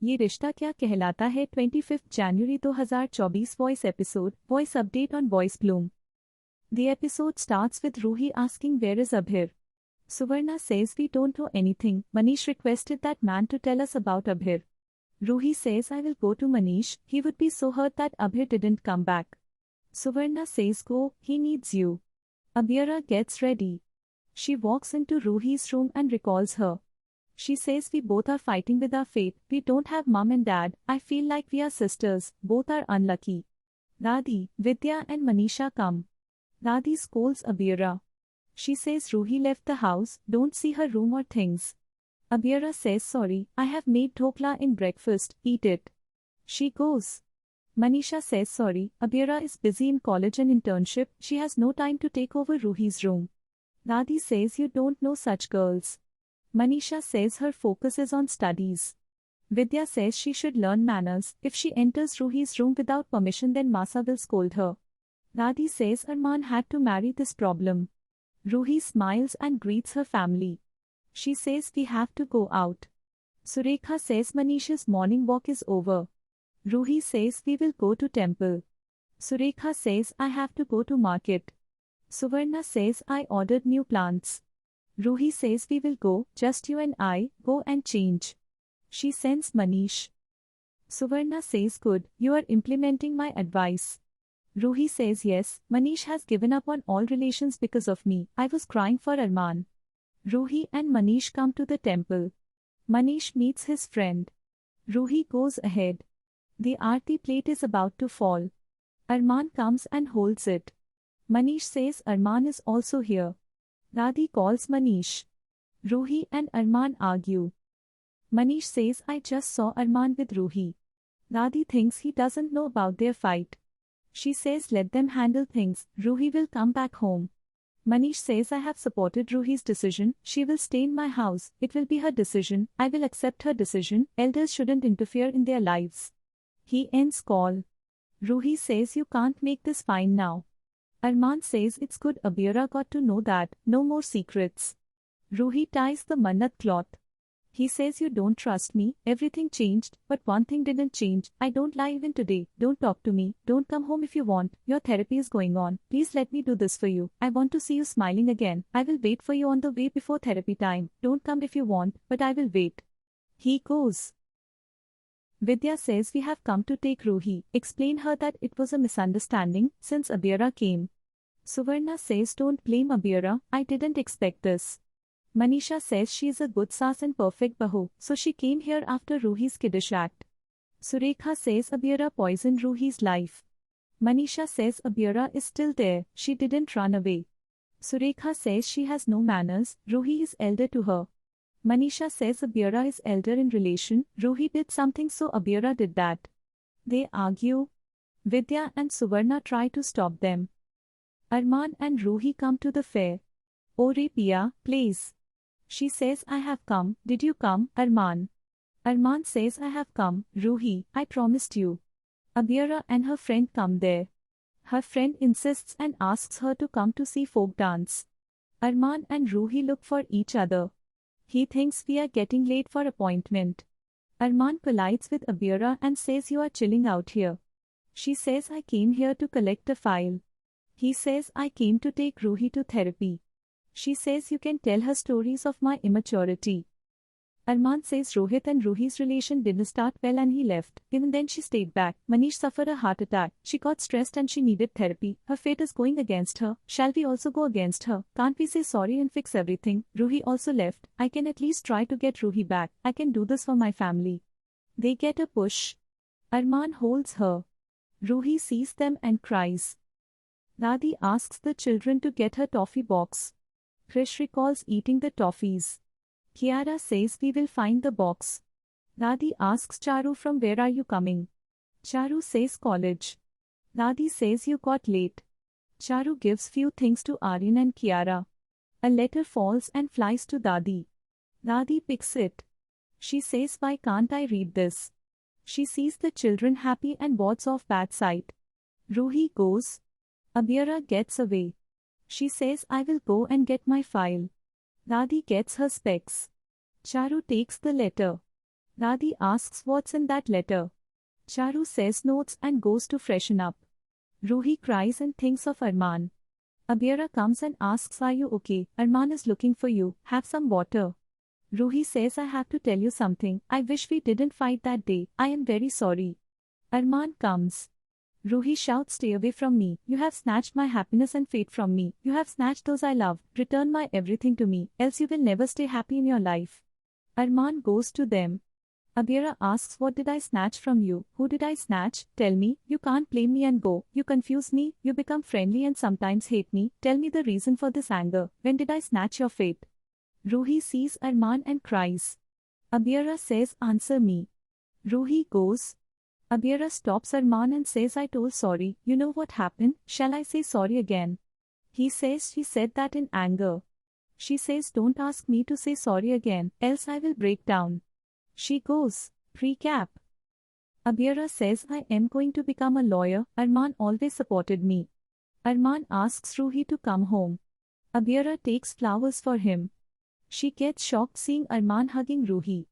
ये रिश्ता क्या कहलाता है 25 January 2024 voice episode voice update on VoiceBloom. The episode starts with Ruhi asking where is Abhir. Suvarna says we don't know anything. Manish requested that man to tell us about Abhir. Ruhi says I will go to Manish, he would be so hurt that Abhir didn't come back. Suvarna says go, he needs you. Abhira gets ready. She walks into Ruhi's room and recalls her. She says we both are fighting with our fate, we don't have mom and dad, I feel like we are sisters, both are unlucky. Radhi, Vidya and Manisha come. Radhi scolds Abhira. She says Ruhi left the house, don't see her room or things. Abhira says sorry, I have made dhokla in breakfast, eat it. She goes. Manisha says sorry, Abhira is busy in college and internship, she has no time to take over Ruhi's room. Radhi says you don't know such girls. Manisha says her focus is on studies. Vidya says she should learn manners, if she enters Ruhi's room without permission then Masa will scold her. Radhi says Armaan had to marry this problem. Ruhi smiles and greets her family. She says we have to go out. Surekha says Manisha's morning walk is over. Ruhi says we will go to temple. Surekha says I have to go to market. Suvarna says I ordered new plants. Ruhi says we will go, just you and I, go and change. She sends Manish. Suvarna says good, you are implementing my advice. Ruhi says yes, Manish has given up on all relations because of me, I was crying for Armaan. Ruhi and Manish come to the temple. Manish meets his friend. Ruhi goes ahead. The aarti plate is about to fall. Armaan comes and holds it. Manish says Armaan is also here. Radhi calls Manish. Ruhi and Armaan argue. Manish says I just saw Armaan with Ruhi. Radhi thinks he doesn't know about their fight. She says let them handle things, Ruhi will come back home. Manish says I have supported Ruhi's decision, she will stay in my house, it will be her decision, I will accept her decision, elders shouldn't interfere in their lives. He ends call. Ruhi says you can't make this fine now. Armaan says it's good Abhira got to know that, no more secrets. Ruhi ties the mannat cloth. He says you don't trust me, everything changed, but one thing didn't change, I don't lie even today, don't talk to me, don't come home if you want, your therapy is going on, please let me do this for you, I want to see you smiling again, I will wait for you on the way before therapy time, don't come if you want, but I will wait. He goes. Vidya says we have come to take Ruhi, explain her that it was a misunderstanding, since Abhira came. Suvarna says don't blame Abhira, I didn't expect this. Manisha says she is a good saas and perfect bahu, so she came here after Ruhi's kiddish act. Surekha says Abhira poisoned Ruhi's life. Manisha says Abhira is still there, she didn't run away. Surekha says she has no manners, Ruhi is elder to her. Manisha says Abhira is elder in relation, Ruhi did something so Abhira did that. They argue. Vidya and Suvarna try to stop them. Armaan and Ruhi come to the fair. Ore Pia, please. She says I have come, did you come, Armaan? Armaan says I have come, Ruhi, I promised you. Abhira and her friend come there. Her friend insists and asks her to come to see folk dance. Armaan and Ruhi look for each other. He thinks we are getting late for appointment. Armaan collides with Abhira and says you are chilling out here. She says I came here to collect a file. He says I came to take Ruhi to therapy. She says you can tell her stories of my immaturity. Armaan says Rohit and Ruhi's relation didn't start well and he left. Even then she stayed back. Manish suffered a heart attack. She got stressed and she needed therapy. Her fate is going against her. Shall we also go against her? Can't we say sorry and fix everything? Ruhi also left. I can at least try to get Ruhi back. I can do this for my family. They get a push. Armaan holds her. Ruhi sees them and cries. Radhi asks the children to get her toffee box. Krish recalls eating the toffees. Kiara says we will find the box. Radhi asks Charu from where are you coming? Charu says college. Radhi says you got late. Charu gives few things to Aryan and Kiara. A letter falls and flies to Dadi. Radhi picks it. She says why can't I read this? She sees the children happy and wards off bad sight. Ruhi goes. Abhira gets away. She says I will go and get my file. Radhi gets her specs. Charu takes the letter. Radhi asks what's in that letter. Charu says notes and goes to freshen up. Ruhi cries and thinks of Armaan. Abhira comes and asks, "Are you okay? Armaan is looking for you, have some water." Ruhi says, "I have to tell you something, I wish we didn't fight that day, I am very sorry." Armaan comes. Ruhi shouts, "Stay away from me, you have snatched my happiness and fate from me, you have snatched those I love, return my everything to me, else you will never stay happy in your life." Armaan goes to them. Abhira asks, "What did I snatch from you? Who did I snatch? Tell me, you can't blame me and go, you confuse me, you become friendly and sometimes hate me, tell me the reason for this anger, when did I snatch your fate?" Ruhi sees Armaan and cries. Abhira says, "Answer me." Ruhi goes. Abhira stops Armaan and says, "I told sorry, you know what happened, shall I say sorry again?" He says she said that in anger. She says, "Don't ask me to say sorry again, else I will break down." She goes. Precap. Abhira says, "I am going to become a lawyer, Armaan always supported me." Armaan asks Ruhi to come home. Abhira takes flowers for him. She gets shocked seeing Armaan hugging Ruhi.